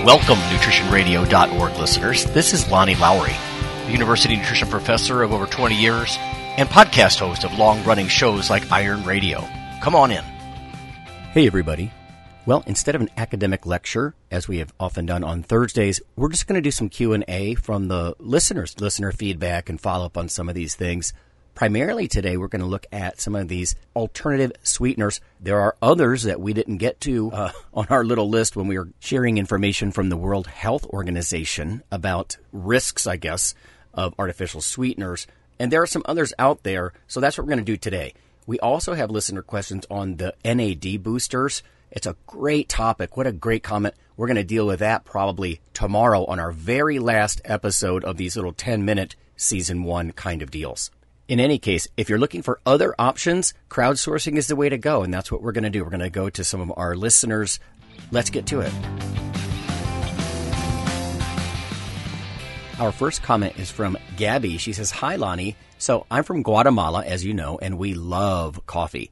Welcome, nutritionradio.org listeners. This is Lonnie Lowry, the University Nutrition Professor of over 20 years and podcast host of long-running shows like Iron Radio. Come on in. Hey, everybody. Well, instead of an academic lecture, as we have often done on Thursdays, we're just going to do some Q&A from the listeners, listener feedback, and follow up on some of these things. Primarily today, we're going to look at some of these alternative sweeteners. There are others that we didn't get to on our little list when we were sharing information from the World Health Organization about risks, I guess, of artificial sweeteners. And there are some others out there, so that's what we're going to do today. We also have listener questions on the NAD boosters. It's a great topic. What a great comment. We're going to deal with that probably tomorrow on our very last episode of these little 10-minute Season 1 kind of deals. In any case, if you're looking for other options, crowdsourcing is the way to go, and that's what we're going to do. We're going to go to some of our listeners. Let's get to it. Our first comment is from Gabby. She says, "Hi, Lonnie. So I'm from Guatemala, as you know, and we love coffee.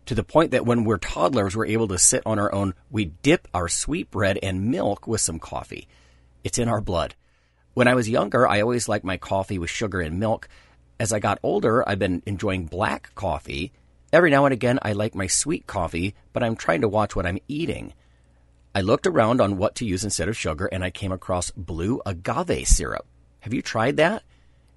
To the point that when we're toddlers, we're able to sit on our own. We dip our sweet bread and milk with some coffee. It's in our blood. When I was younger, I always liked my coffee with sugar and milk. As I got older, I've been enjoying black coffee. Every now and again, I like my sweet coffee, but I'm trying to watch what I'm eating. I looked around on what to use instead of sugar, and I came across blue agave syrup. Have you tried that?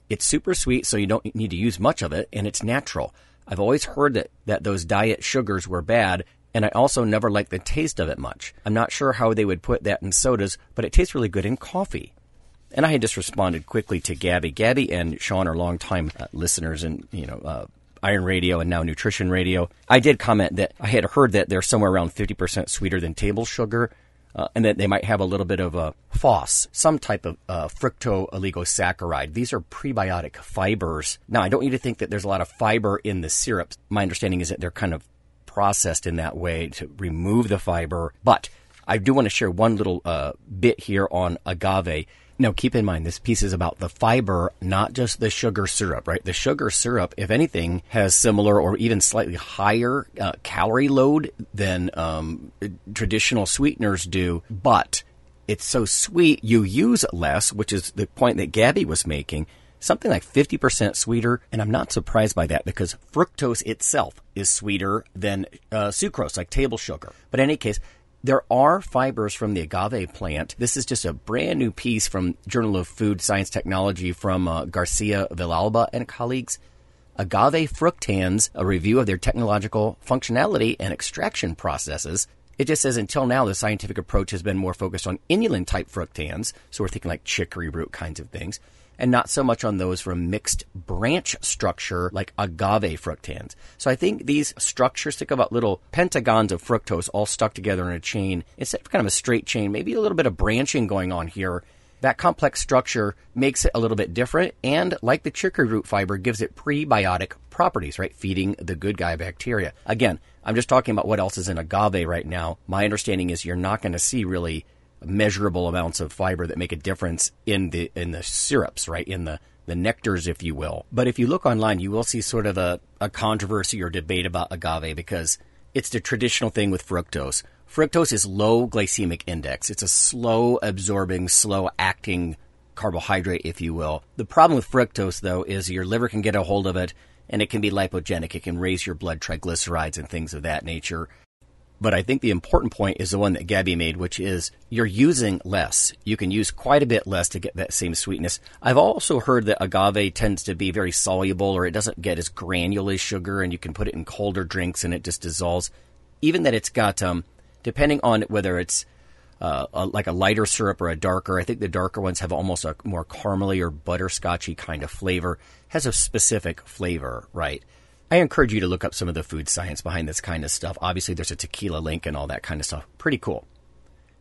It's super sweet, so you don't need to use much of it, and it's natural. I've always heard that those diet sugars were bad, and I also never liked the taste of it much. I'm not sure how they would put that in sodas, but it tastes really good in coffee." And I had just responded quickly to Gabby. Gabby and Sean are longtime listeners in, Iron Radio and now Nutrition Radio. I did comment that I had heard that they're somewhere around 50% sweeter than table sugar, and that they might have a little bit of a FOS, some type of fructooligosaccharides. These are prebiotic fibers. Now, I don't need to think that there's a lot of fiber in the syrups. My understanding is that they're kind of processed in that way to remove the fiber. But I do want to share one little bit here on agave. Now, keep in mind, this piece is about the fiber, not just the sugar syrup, right? The sugar syrup, if anything, has similar or even slightly higher calorie load than traditional sweeteners do, but it's so sweet you use less, which is the point that Gabby was making, something like 50% sweeter, and I'm not surprised by that because fructose itself is sweeter than sucrose, like table sugar. But in any case, there are fibers from the agave plant. This is just a brand new piece from Journal of Food Science Technology from Garcia Villalba and colleagues. Agave fructans, a review of their technological functionality and extraction processes. It just says until now, the scientific approach has been more focused on inulin-type fructans, so we're thinking like chicory root kinds of things, and not so much on those from mixed branch structure like agave fructans. So I think these structures, think about little pentagons of fructose all stuck together in a chain. Instead of kind of a straight chain, maybe a little bit of branching going on here. That complex structure makes it a little bit different, and like the chicory root fiber, gives it prebiotic properties, right? Feeding the good guy bacteria. Again, I'm just talking about what else is in agave right now. My understanding is you're not going to see really measurable amounts of fiber that make a difference in the syrups, right? In the nectars, if you will. But if you look online, you will see sort of a controversy or debate about agave because it's the traditional thing with fructose. Fructose is low glycemic index. It's a slow absorbing, slow acting carbohydrate, if you will. The problem with fructose, though, is your liver can get a hold of it and it can be lipogenic. It can raise your blood triglycerides and things of that nature. But I think the important point is the one that Gabby made, which is you're using less. You can use quite a bit less to get that same sweetness. I've also heard that agave tends to be very soluble, or it doesn't get as granular as sugar, and you can put it in colder drinks and it just dissolves. Even that it's got, depending on whether it's like a lighter syrup or a darker, I think the darker ones have almost a more caramely or butterscotchy kind of flavor, has a specific flavor, right? I encourage you to look up some of the food science behind this kind of stuff. Obviously, there's a tequila link and all that kind of stuff. Pretty cool.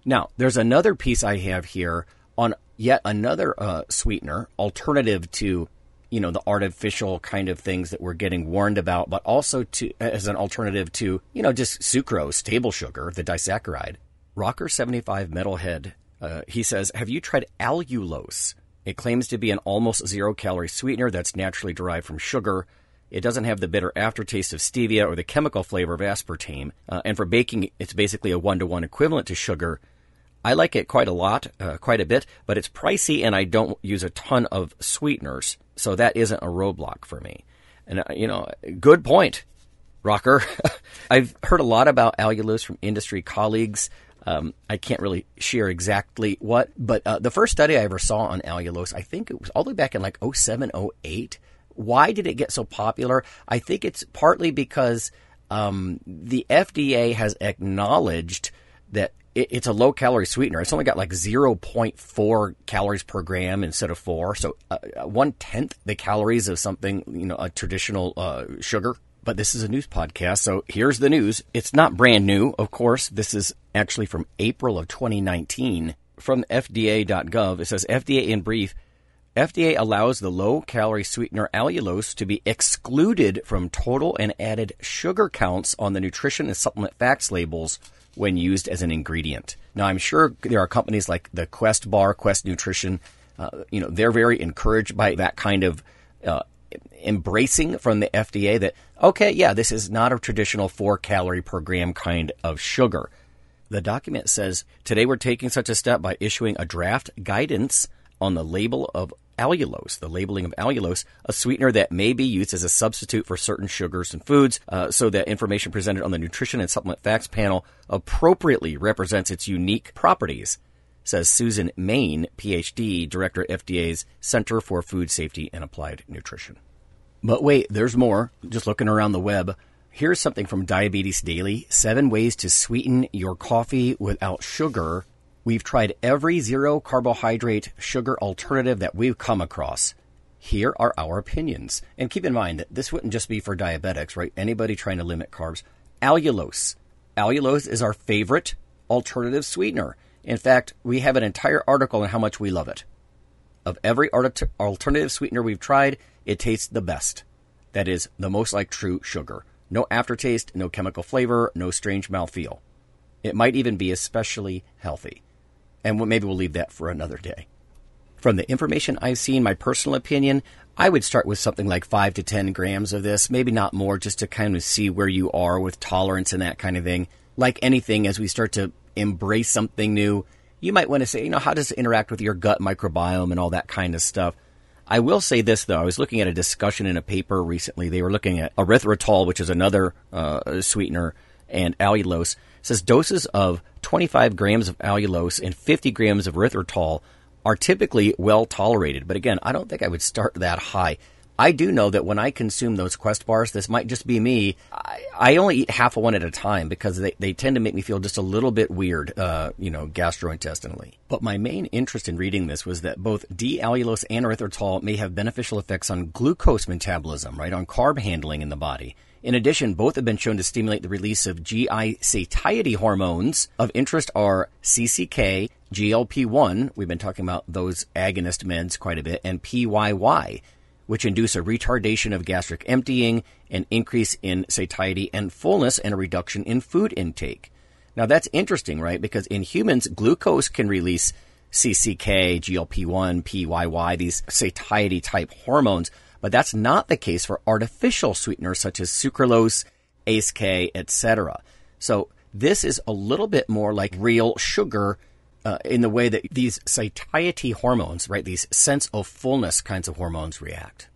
Now, there's another piece I have here on yet another sweetener, alternative to, the artificial kind of things that we're getting warned about, but also to as an alternative to, just sucrose, table sugar, the disaccharide. Rocker75 Metalhead, he says, have you tried allulose? It claims to be an almost zero-calorie sweetener that's naturally derived from sugar. It doesn't have the bitter aftertaste of stevia or the chemical flavor of aspartame. And for baking, it's basically a one-to-one equivalent to sugar. I like it quite a lot, quite a bit, but it's pricey and I don't use a ton of sweeteners. So that isn't a roadblock for me. And, good point, Rocker. I've heard a lot about allulose from industry colleagues. I can't really share exactly what, but the first study I ever saw on allulose, I think it was all the way back in like 07, 08. Why did it get so popular? I think it's partly because the FDA has acknowledged that it's a low-calorie sweetener. It's only got like 0.4 calories per gram instead of 4. So 1/10 the calories of something, a traditional sugar. But this is a news podcast, so here's the news. It's not brand new, of course. This is actually from April of 2019. From FDA.gov, it says, FDA in brief, FDA allows the low-calorie sweetener allulose to be excluded from total and added sugar counts on the nutrition and supplement facts labels when used as an ingredient. Now, I'm sure there are companies like the Quest Bar, Quest Nutrition, they're very encouraged by that kind of embracing from the FDA that, okay, yeah, this is not a traditional 4 calorie per gram kind of sugar. The document says, today we're taking such a step by issuing a draft guidance on the label of allulose, the labeling of allulose, a sweetener that may be used as a substitute for certain sugars and foods, so that information presented on the Nutrition and Supplement Facts panel appropriately represents its unique properties, says Susan Main, PhD, Director at FDA's Center for Food Safety and Applied Nutrition. But wait, there's more. Just looking around the web, here's something from Diabetes Daily, 7 ways to sweeten your coffee without sugar. We've tried every zero-carbohydrate sugar alternative that we've come across. Here are our opinions. And keep in mind that this wouldn't just be for diabetics, right? Anybody trying to limit carbs. Allulose. Allulose is our favorite alternative sweetener. In fact, we have an entire article on how much we love it. Of every alternative sweetener we've tried, it tastes the best. That is, the most like true sugar. No aftertaste, no chemical flavor, no strange mouthfeel. It might even be especially healthy. And maybe we'll leave that for another day. From the information I've seen, my personal opinion, I would start with something like 5 to 10 grams of this, maybe not more, just to kind of see where you are with tolerance and that kind of thing. Like anything, as we start to embrace something new, you might want to say, how does it interact with your gut microbiome and all that kind of stuff. I will say this, though. I was looking at a discussion in a paper recently. They were looking at erythritol, which is another sweetener, and allulose. It says doses of 25 grams of allulose and 50 grams of erythritol are typically well tolerated. But again, I don't think I would start that high. I do know that when I consume those Quest bars, this might just be me, I only eat half of one at a time because they tend to make me feel just a little bit weird, gastrointestinally. But my main interest in reading this was that both D-allulose and erythritol may have beneficial effects on glucose metabolism, right, on carb handling in the body. In addition, both have been shown to stimulate the release of GI satiety hormones. Of interest are CCK, GLP-1, we've been talking about those agonist meds quite a bit, and PYY, which induce a retardation of gastric emptying, an increase in satiety and fullness, and a reduction in food intake. Now that's interesting, right? Because in humans, glucose can release CCK, GLP-1, PYY, these satiety-type hormones, but that's not the case for artificial sweeteners such as sucralose, ACE-K, etc. So this is a little bit more like real sugar in the way that these satiety hormones, right, these sense of fullness kinds of hormones react.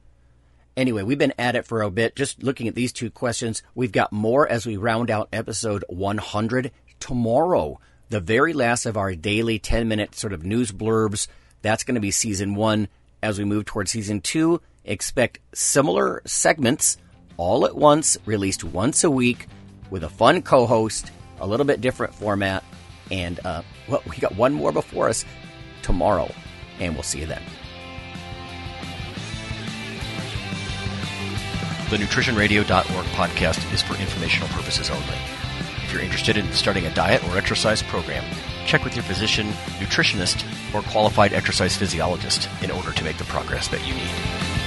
Anyway, we've been at it for a bit, just looking at these 2 questions. We've got more as we round out episode 100 tomorrow, the very last of our daily 10-minute sort of news blurbs. That's going to be season 1. As we move towards season 2, expect similar segments all at once, released once a week with a fun co-host, a little bit different format. And, we got one more before us tomorrow, and we'll see you then. The NutritionRadio.org podcast is for informational purposes only. If you're interested in starting a diet or exercise program, check with your physician, nutritionist, or qualified exercise physiologist in order to make the progress that you need.